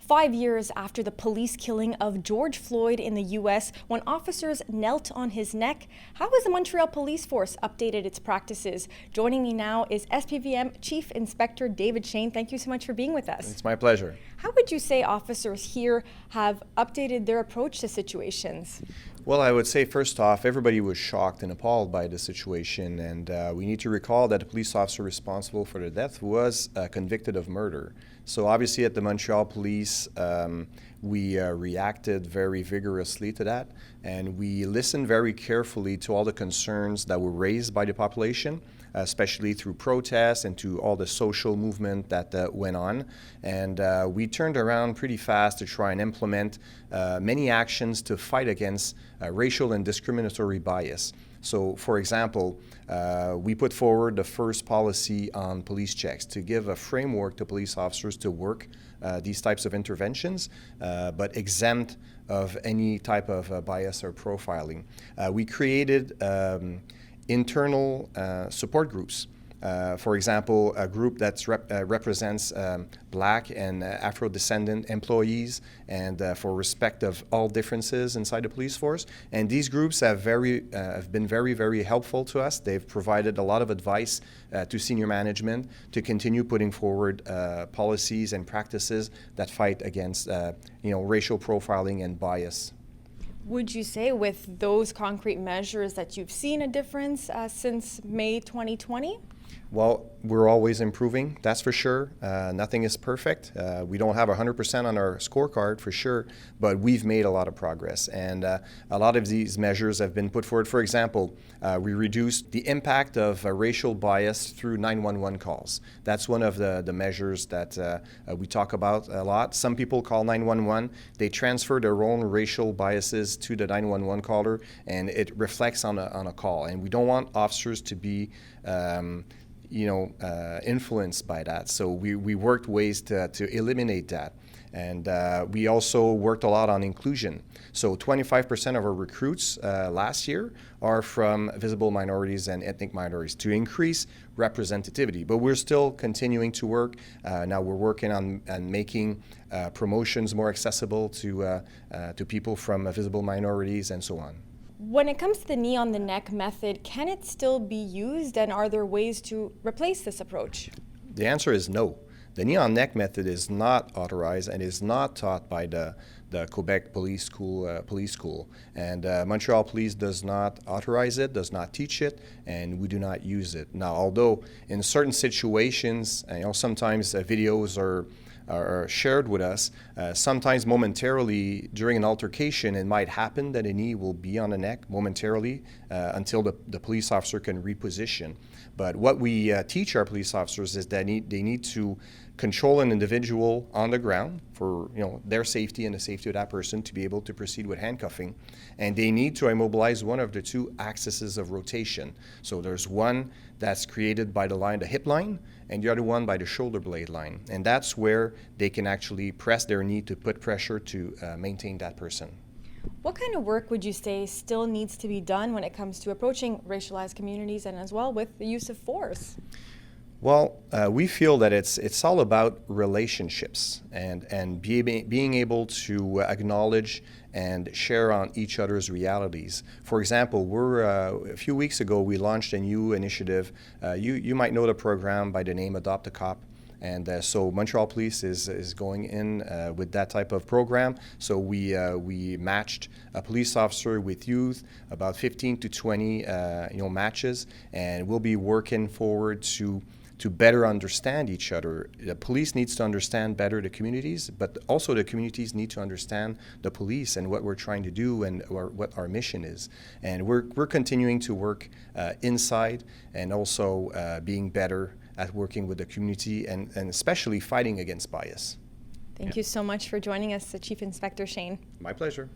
5 years after the police killing of George Floyd in the U.S., when officers knelt on his neck, how has the Montreal Police Force updated its practices? Joining me now is SPVM Chief-Inspector David Shane. Thank you so much for being with us. It's my pleasure. How would you say officers here have updated their approach to situations? Well, I would say first off, everybody was shocked and appalled by the situation, and we need to recall that the police officer responsible for the death was convicted of murder. So obviously at the Montreal Police, we reacted very vigorously to that, and we listened very carefully to all the concerns that were raised by the population, especially through protests and to all the social movement that went on. And we turned around pretty fast to try and implement many actions to fight against racial and discriminatory bias. So, for example, we put forward the first policy on police checks to give a framework to police officers to work these types of interventions, but exempt of any type of bias or profiling. We created internal support groups. For example, a group that represents Black and Afro-descendant employees, and for respect of all differences inside the police force. And these groups have been very, very helpful to us. They've provided a lot of advice to senior management to continue putting forward policies and practices that fight against racial profiling and bias. Would you say with those concrete measures that you've seen a difference since May 2020? Well, we're always improving, that's for sure. Nothing is perfect. We don't have 100% on our scorecard for sure, but we've made a lot of progress. And a lot of these measures have been put forward. For example, we reduced the impact of racial bias through 911 calls. That's one of the measures that we talk about a lot. Some people call 911. They transfer their own racial biases to the 911 caller, and it reflects on a call. And we don't want officers to be influenced by that. So we worked ways to eliminate that. And we also worked a lot on inclusion. So 25% of our recruits last year are from visible minorities and ethnic minorities to increase representativity. But we're still continuing to work. Now we're working on making promotions more accessible to people from visible minorities and so on. When it comes to the knee on the neck method, can it still be used, and are there ways to replace this approach? The answer is no. The knee on neck method is not authorized and is not taught by the Quebec Police School. And Montreal Police does not authorize it, does not teach it, and we do not use it. Now, although in certain situations, sometimes videos are shared with us. Sometimes momentarily during an altercation, it might happen that a knee will be on the neck momentarily until the police officer can reposition. But what we teach our police officers is that they need to control an individual on the ground for their safety and the safety of that person to be able to proceed with handcuffing. And they need to immobilize one of the two axes of rotation. So there's one that's created by the hip line, and the other one by the shoulder blade line. And that's where they can actually press their knee to put pressure to maintain that person. What kind of work would you say still needs to be done when it comes to approaching racialized communities and as well with the use of force? Well, we feel that it's all about relationships and being able to acknowledge and share on each other's realities. For example, a few weeks ago we launched a new initiative. You might know the program by the name Adopt a Cop. And so Montreal Police is going in with that type of program. So we matched a police officer with youth, about 15 to 20 matches, and we'll be working forward to better understand each other. The police needs to understand better the communities, but also the communities need to understand the police and what we're trying to do and what our mission is. And we're continuing to work inside and also being better at working with the community and especially fighting against bias. Thank you so much for joining us, Chief Inspector Shane. My pleasure.